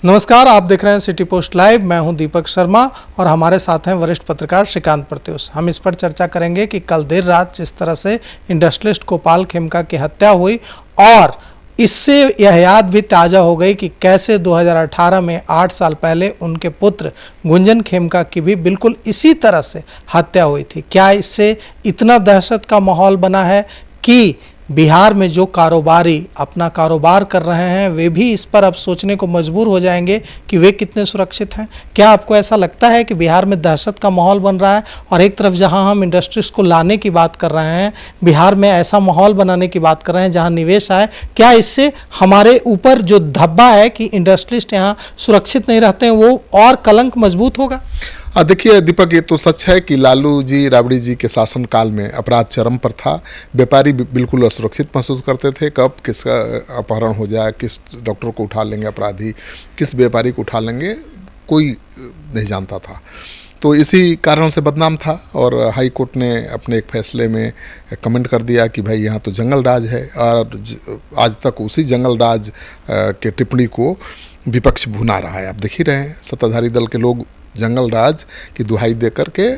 नमस्कार, आप देख रहे हैं सिटी पोस्ट लाइव। मैं हूं दीपक शर्मा और हमारे साथ हैं वरिष्ठ पत्रकार श्रीकांत प्रत्युष। हम इस पर चर्चा करेंगे कि कल देर रात जिस तरह से इंडस्ट्रियलिस्ट गोपाल खेमका की हत्या हुई और इससे यह याद भी ताज़ा हो गई कि कैसे 2018 में 8 साल पहले उनके पुत्र गुंजन खेमका की भी बिल्कुल इसी तरह से हत्या हुई थी। क्या इससे इतना दहशत का माहौल बना है कि बिहार में जो कारोबारी अपना कारोबार कर रहे हैं वे भी इस पर अब सोचने को मजबूर हो जाएंगे कि वे कितने सुरक्षित हैं? क्या आपको ऐसा लगता है कि बिहार में दहशत का माहौल बन रहा है और एक तरफ जहां हम इंडस्ट्रीज को लाने की बात कर रहे हैं, बिहार में ऐसा माहौल बनाने की बात कर रहे हैं जहां निवेश आए, क्या इससे हमारे ऊपर जो धब्बा है कि इंडस्ट्रिस्ट यहाँ सुरक्षित नहीं रहते हैं वो और कलंक मजबूत होगा? देखिए दीपक, ये तो सच है कि लालू जी राबड़ी जी के शासनकाल में अपराध चरम पर था। व्यापारी बिल्कुल असुरक्षित महसूस करते थे, कब किसका अपहरण हो जाए, किस डॉक्टर को उठा लेंगे अपराधी, किस व्यापारी को उठा लेंगे, कोई नहीं जानता था। तो इसी कारण से बदनाम था और हाई कोर्ट ने अपने एक फैसले में कमेंट कर दिया कि भाई यहाँ तो जंगल राज है और आज तक उसी जंगल राज के टिप्पणी को विपक्ष भुना रहा है। आप देख ही रहे हैं, सत्ताधारी दल के लोग जंगल राज की दुहाई दे करके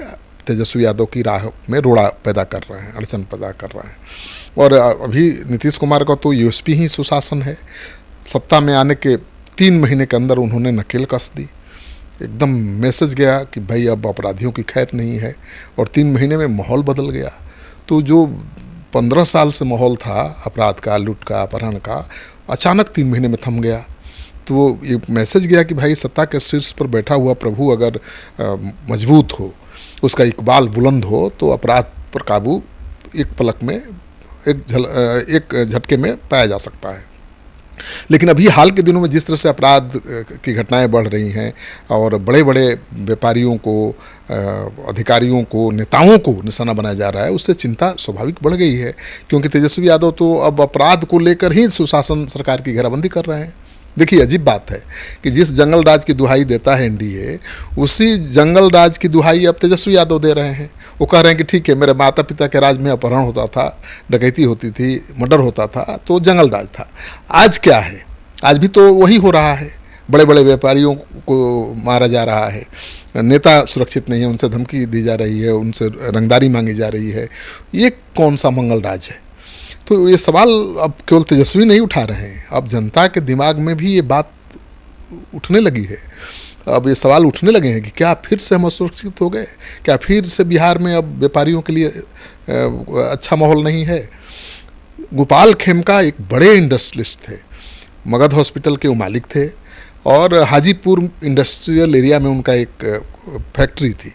तेजस्वी यादव की राह में रोड़ा पैदा कर रहे हैं, अड़चन पैदा कर रहे हैं। और अभी नीतीश कुमार का तो यूएसपी ही सुशासन है। सत्ता में आने के 3 महीने के अंदर उन्होंने नकेल कस दी, एकदम मैसेज गया कि भाई अब अपराधियों की खैर नहीं है और 3 महीने में माहौल बदल गया। तो जो 15 साल से माहौल था अपराध का, लूट का, अपहरण का, अचानक 3 महीने में थम गया। तो ये मैसेज गया कि भाई सत्ता के शीर्ष पर बैठा हुआ प्रभु अगर मजबूत हो, उसका इकबाल बुलंद हो, तो अपराध पर काबू एक पलक में, एक झटके में पाया जा सकता है। लेकिन अभी हाल के दिनों में जिस तरह से अपराध की घटनाएं बढ़ रही हैं और बड़े बड़े व्यापारियों को, अधिकारियों को, नेताओं को निशाना बनाया जा रहा है, उससे चिंता स्वाभाविक बढ़ गई है। क्योंकि तेजस्वी यादव तो अब अपराध को लेकर ही सुशासन सरकार की घेराबंदी कर रहे हैं। देखिए अजीब बात है कि जिस जंगल राज की दुहाई देता है एनडीए, उसी जंगल राज की दुहाई अब तेजस्वी यादव दे रहे हैं। वो कह रहे हैं कि ठीक है, मेरे माता पिता के राज में अपहरण होता था, डकैती होती थी, मर्डर होता था, तो जंगल राज था। आज क्या है? आज भी तो वही हो रहा है। बड़े बड़े व्यापारियों को मारा जा रहा है, नेता सुरक्षित नहीं है, उनसे धमकी दी जा रही है, उनसे रंगदारी मांगी जा रही है। ये कौन सा मंगल राज है? तो ये सवाल अब केवल तेजस्वी नहीं उठा रहे हैं, अब जनता के दिमाग में भी ये बात उठने लगी है। अब ये सवाल उठने लगे हैं कि क्या फिर से हम असुरक्षित हो गए? क्या फिर से बिहार में अब व्यापारियों के लिए अच्छा माहौल नहीं है? गोपाल खेमका एक बड़े इंडस्ट्रियलिस्ट थे, मगध हॉस्पिटल के वो मालिक थे और हाजीपुर इंडस्ट्रियल एरिया में उनका एक फैक्ट्री थी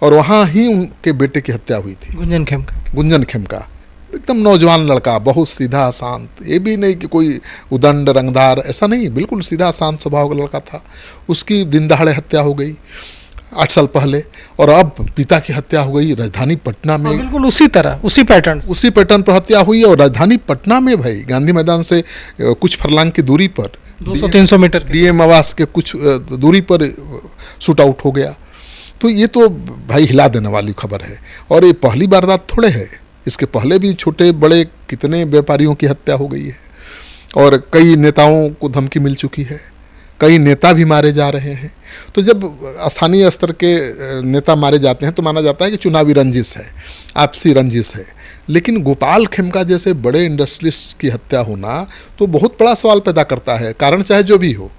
और वहाँ ही उनके बेटे की हत्या हुई थी। गुंजन खेमका एकदम नौजवान लड़का, बहुत सीधा शांत, ये भी नहीं कि कोई उदंड रंगदार, ऐसा नहीं, बिल्कुल सीधा शांत स्वभाव का लड़का था। उसकी दिन दहाड़े हत्या हो गई 8 साल पहले और अब पिता की हत्या हो गई राजधानी पटना में। बिल्कुल उसी तरह, उसी पैटर्न पर हत्या हुई और राजधानी पटना में भाई गांधी मैदान से कुछ फरलांग की दूरी पर, 200-300 मीटर डीएम आवास के कुछ दूरी पर शूट आउट हो गया। तो ये तो भाई हिला देने वाली खबर है और ये पहली वारदात थोड़े है, इसके पहले भी छोटे बड़े कितने व्यापारियों की हत्या हो गई है और कई नेताओं को धमकी मिल चुकी है, कई नेता भी मारे जा रहे हैं। तो जब स्थानीय स्तर के नेता मारे जाते हैं तो माना जाता है कि चुनावी रंजिश है, आपसी रंजिश है। लेकिन गोपाल खेमका जैसे बड़े इंडस्ट्रियलिस्ट की हत्या होना तो बहुत बड़ा सवाल पैदा करता है, कारण चाहे जो भी हो।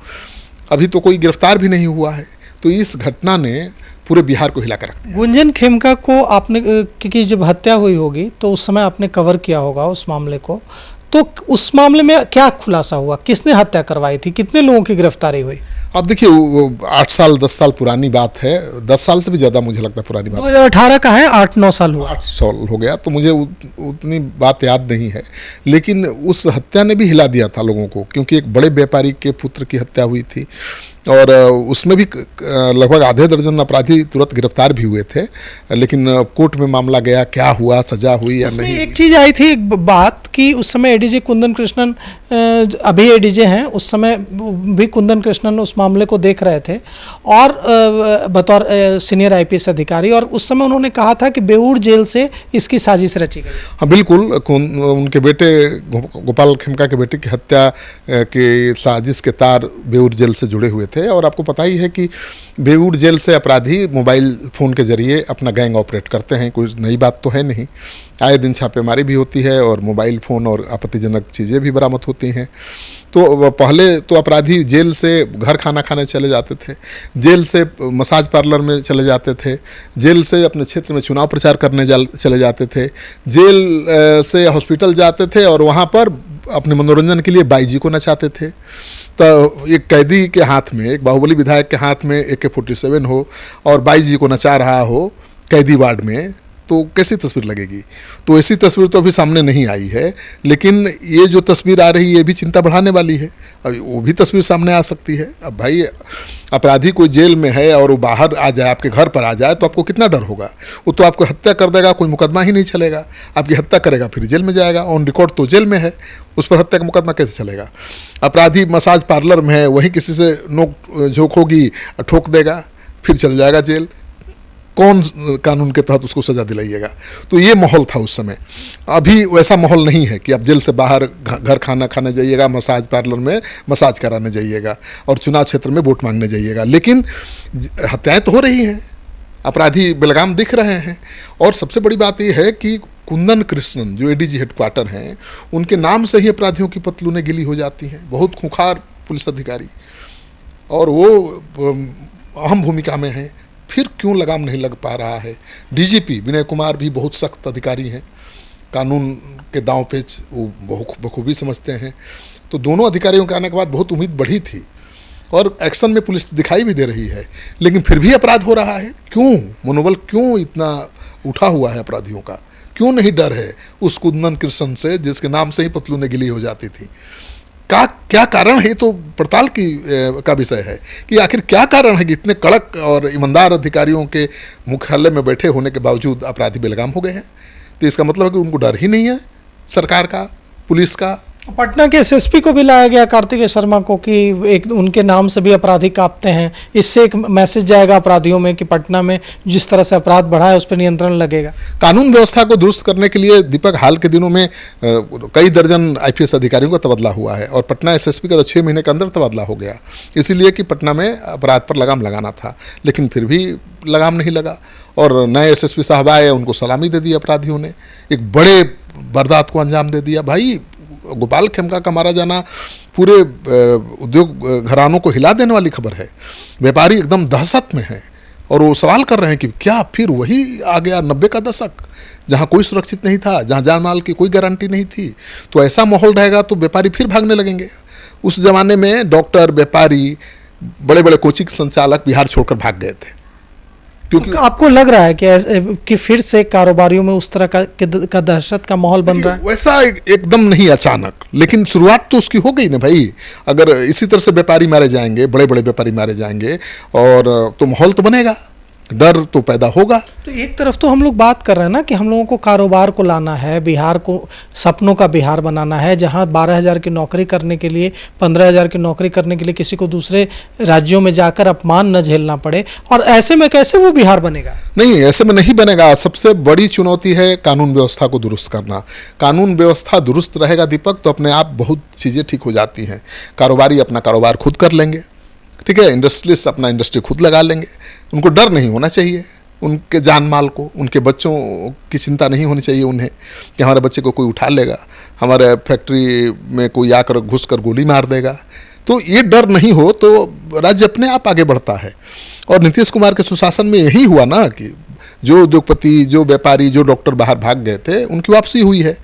अभी तो कोई गिरफ्तार भी नहीं हुआ है। तो इस घटना ने पूरे बिहार को हिला कर रख दिया। गुंजन खेमका को आपने, क्योंकि जब हत्या हुई होगी तो उस समय आपने कवर किया होगा उस मामले को, तो उस मामले में क्या खुलासा हुआ? किसने हत्या करवाई थी? कितने लोगों की गिरफ्तारी हुई? अब देखिए वो 8 साल 10 साल पुरानी बात है, 10 साल से भी ज़्यादा मुझे लगता है पुरानी बात। 2018 का है, 8-9 साल हुआ। 8 साल हो गया, तो मुझे उतनी बात याद नहीं है। लेकिन उस हत्या ने भी हिला दिया था लोगों को, क्योंकि एक बड़े व्यापारी के पुत्र की हत्या हुई थी और उसमें भी लगभग आधे दर्जन अपराधी तुरंत गिरफ्तार भी हुए थे। लेकिन कोर्ट में मामला गया, क्या हुआ, सजा हुई या नहीं। एक चीज़ आई थी, एक बात कि उस समय एडीजे कुंदन कृष्णन, अभी एडीजे हैं, उस समय भी कुंदन कृष्णन उस मामले को देख रहे थे और बतौर सीनियर आईपीएस अधिकारी, और उस समय उन्होंने कहा था कि बेऊर जेल से इसकी साजिश रची गई। हाँ बिल्कुल, उनके बेटे गोपाल खेमका के बेटे की हत्या के साजिश के तार बेऊर जेल से जुड़े हुए थे। और आपको पता ही है कि बेऊर जेल से अपराधी मोबाइल फ़ोन के जरिए अपना गैंग ऑपरेट करते हैं, कोई नई बात तो है नहीं। आए दिन छापेमारी भी होती है और मोबाइल फ़ोन और आपत्तिजनक चीज़ें भी बरामद होती हैं। तो पहले तो अपराधी जेल से घर खाना खाने चले जाते थे, जेल से मसाज पार्लर में चले जाते थे, जेल से अपने क्षेत्र में चुनाव प्रचार करने चले जाते थे, जेल से हॉस्पिटल जाते थे और वहाँ पर अपने मनोरंजन के लिए बाई जी को नचाते थे। तो एक कैदी के हाथ में, एक बाहुबली विधायक के हाथ में AK-47 हो और बाई जी को नचा रहा हो कैदी वार्ड में, तो कैसी तस्वीर लगेगी। तो ऐसी तस्वीर तो अभी सामने नहीं आई है, लेकिन ये जो तस्वीर आ रही है ये भी चिंता बढ़ाने वाली है। अब वो भी तस्वीर सामने आ सकती है। अब भाई अपराधी कोई जेल में है और वो बाहर आ जाए, आपके घर पर आ जाए, तो आपको कितना डर होगा। वो तो आपको हत्या कर देगा, कोई मुकदमा ही नहीं चलेगा। आपकी हत्या करेगा फिर जेल में जाएगा, ऑन रिकॉर्ड तो जेल में है, उस पर हत्या का मुकदमा कैसे चलेगा। अपराधी मसाज पार्लर में है, वहीं किसी से नोक झोंक होगी, ठोक देगा, फिर चल जाएगा जेल। कौन कानून के तहत उसको सज़ा दिलाइएगा। तो ये माहौल था उस समय। अभी वैसा माहौल नहीं है कि आप जेल से बाहर घर खाना खाने जाइएगा, मसाज पार्लर में मसाज कराने जाइएगा और चुनाव क्षेत्र में वोट मांगने जाइएगा। लेकिन हत्याएं तो हो रही हैं, अपराधी बेलगाम दिख रहे हैं। और सबसे बड़ी बात ये है कि कुंदन कृष्णन जो ADG हेडक्वार्टर हैं, उनके नाम से ही अपराधियों की पतलूनें गिली हो जाती हैं। बहुत खूंखार पुलिस अधिकारी और वो अहम भूमिका में हैं, फिर क्यों लगाम नहीं लग पा रहा है। DGP विनय कुमार भी बहुत सख्त अधिकारी हैं, कानून के दांव पेच वो बखूबी समझते हैं। तो दोनों अधिकारियों के आने के बाद बहुत उम्मीद बढ़ी थी और एक्शन में पुलिस दिखाई भी दे रही है, लेकिन फिर भी अपराध हो रहा है। क्यों मनोबल क्यों इतना उठा हुआ है अपराधियों का? क्यों नहीं डर है उस कुंदन कृष्ण से जिसके नाम से ही पतलूनें गिली हो जाती थी? क्या कारण है? तो पड़ताल का विषय है कि आखिर क्या कारण है कि इतने कड़क और ईमानदार अधिकारियों के मुख्यालय में बैठे होने के बावजूद अपराधी बेलगाम हो गए हैं। तो इसका मतलब है कि उनको डर ही नहीं है सरकार का, पुलिस का। पटना के SSP को भी लाया गया, कार्तिकेय शर्मा को, कि एक उनके नाम से भी अपराधी कांपते हैं। इससे एक मैसेज जाएगा अपराधियों में कि पटना में जिस तरह से अपराध बढ़ा है उस पर नियंत्रण लगेगा। कानून व्यवस्था को दुरुस्त करने के लिए दीपक हाल के दिनों में कई दर्जन IPS अधिकारियों का तबादला हुआ है और पटना SSP का तो 6 महीने के अंदर तबादला हो गया, इसीलिए कि पटना में अपराध पर लगाम लगाना था। लेकिन फिर भी लगाम नहीं लगा और नए SSP साहब आए, उनको सलामी दे दी अपराधियों ने, एक बड़े वारदात को अंजाम दे दिया। भाई गोपाल खेमका का मारा जाना पूरे उद्योग घरानों को हिला देने वाली खबर है। व्यापारी एकदम दहशत में हैं और वो सवाल कर रहे हैं कि क्या फिर वही आ गया 90 का दशक, जहाँ कोई सुरक्षित नहीं था, जहाँ जान माल की कोई गारंटी नहीं थी। तो ऐसा माहौल रहेगा तो व्यापारी फिर भागने लगेंगे। उस जमाने में डॉक्टर, व्यापारी, बड़े बड़े कोचिंग संचालक बिहार छोड़कर भाग गए थे। क्योंकि आपको लग रहा है कि फिर से कारोबारियों में उस तरह का दहशत का माहौल बन रहा है? वैसा एकदम नहीं अचानक, लेकिन शुरुआत तो उसकी हो गई ना भाई। अगर इसी तरह से व्यापारी मारे जाएंगे, बड़े बड़े व्यापारी मारे जाएंगे, और तो माहौल तो बनेगा, डर तो पैदा होगा। तो एक तरफ तो हम लोग बात कर रहे हैं ना कि हम लोगों को कारोबार को लाना है, बिहार को सपनों का बिहार बनाना है, जहां 12,000 की नौकरी करने के लिए, 15,000 की नौकरी करने के लिए किसी को दूसरे राज्यों में जाकर अपमान न झेलना पड़े। और ऐसे में कैसे वो बिहार बनेगा? नहीं, ऐसे में नहीं बनेगा। सबसे बड़ी चुनौती है कानून व्यवस्था को दुरुस्त करना। कानून व्यवस्था दुरुस्त रहेगा दीपक, तो अपने आप बहुत चीज़ें ठीक हो जाती हैं। कारोबारी अपना कारोबार खुद कर लेंगे, ठीक है, इंडस्ट्रियलिस्ट अपना इंडस्ट्री खुद लगा लेंगे। उनको डर नहीं होना चाहिए, उनके जान माल को, उनके बच्चों की चिंता नहीं होनी चाहिए उन्हें कि हमारे बच्चे को कोई उठा लेगा, हमारे फैक्ट्री में कोई आकर घुस कर गोली मार देगा। तो ये डर नहीं हो तो राज्य अपने आप आगे बढ़ता है। और नीतीश कुमार के सुशासन में यही हुआ ना कि जो उद्योगपति, जो व्यापारी, जो डॉक्टर बाहर भाग गए थे, उनकी वापसी हुई है।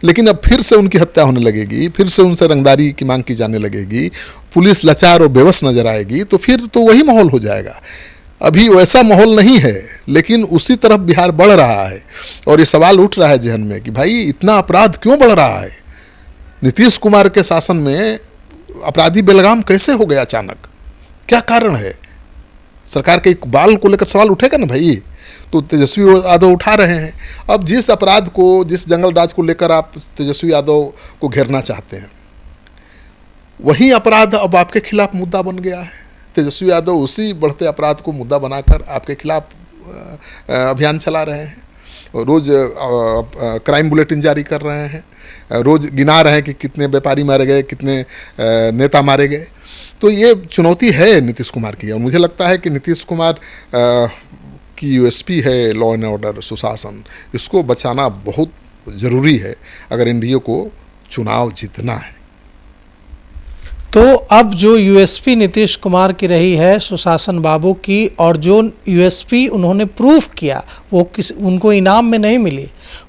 लेकिन अब फिर से उनकी हत्या होने लगेगी, फिर से उनसे रंगदारी की मांग की जाने लगेगी, पुलिस लाचार और बेबस नजर आएगी, तो फिर तो वही माहौल हो जाएगा। अभी वैसा माहौल नहीं है, लेकिन उसी तरफ बिहार बढ़ रहा है। और ये सवाल उठ रहा है जहन में कि भाई इतना अपराध क्यों बढ़ रहा है? नीतीश कुमार के शासन में अपराधी बेलगाम कैसे हो गया अचानक? क्या कारण है? सरकार के इकबाल को लेकर सवाल उठेगा ना भाई। तो तेजस्वी यादव उठा रहे हैं। अब जिस अपराध को, जिस जंगल राज को लेकर आप तेजस्वी यादव को घेरना चाहते हैं, वही अपराध अब आपके खिलाफ मुद्दा बन गया है। तेजस्वी यादव उसी बढ़ते अपराध को मुद्दा बनाकर आपके खिलाफ अभियान चला रहे हैं। रोज़ क्राइम बुलेटिन जारी कर रहे हैं, रोज़ गिना रहे हैं कि कितने व्यापारी मारे गए, कितने नेता मारे गए। तो ये चुनौती है नीतीश कुमार की, और मुझे लगता है कि नीतीश कुमार की यूएसपी है लॉ एंड ऑर्डर, सुशासन, इसको बचाना बहुत ज़रूरी है अगर एनडीए को चुनाव जीतना है। तो अब जो यूएसपी नीतीश कुमार की रही है सुशासन बाबू की, और जो यूएसपी उन्होंने प्रूफ किया वो उनको इनाम में नहीं मिली,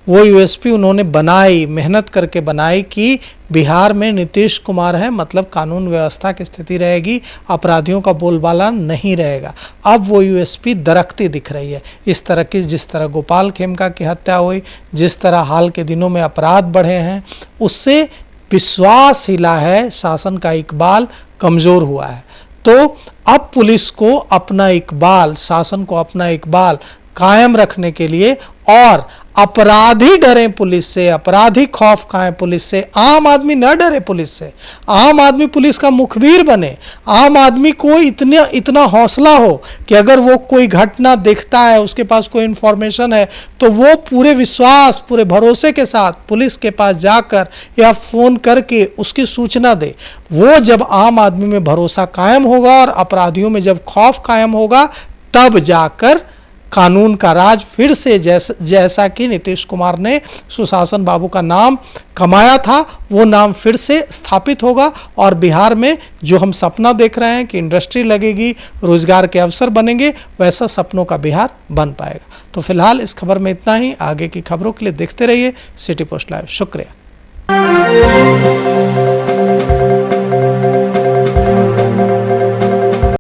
वो यूएसपी उन्होंने बनाई, मेहनत करके बनाई कि बिहार में नीतीश कुमार है मतलब कानून व्यवस्था की स्थिति रहेगी, अपराधियों का बोलबाला नहीं रहेगा। अब वो यूएसपी दरकती दिख रही है। इस तरह की, जिस तरह गोपाल खेमका की हत्या हुई, जिस तरह हाल के दिनों में अपराध बढ़े हैं, उससे विश्वास हिला है, शासन का इकबाल कमज़ोर हुआ है। तो अब पुलिस को अपना इकबाल, शासन को अपना इकबाल कायम रखने के लिए, और अपराधी डरे पुलिस से, अपराधी खौफ खाएं पुलिस से, आम आदमी न डरे पुलिस से, आम आदमी पुलिस का मुखबिर बने, आम आदमी को इतना हौसला हो कि अगर वो कोई घटना देखता है, उसके पास कोई इन्फॉर्मेशन है, तो वो पूरे विश्वास, पूरे भरोसे के साथ पुलिस के पास जाकर या फ़ोन करके उसकी सूचना दे। वो जब आम आदमी में भरोसा कायम होगा और अपराधियों में जब खौफ कायम होगा, तब जाकर कानून का राज फिर से जैसा कि नीतीश कुमार ने सुशासन बाबू का नाम कमाया था, वो नाम फिर से स्थापित होगा, और बिहार में जो हम सपना देख रहे हैं कि इंडस्ट्री लगेगी, रोजगार के अवसर बनेंगे, वैसा सपनों का बिहार बन पाएगा। तो फिलहाल इस खबर में इतना ही। आगे की खबरों के लिए देखते रहिए सिटी पोस्ट लाइव। शुक्रिया।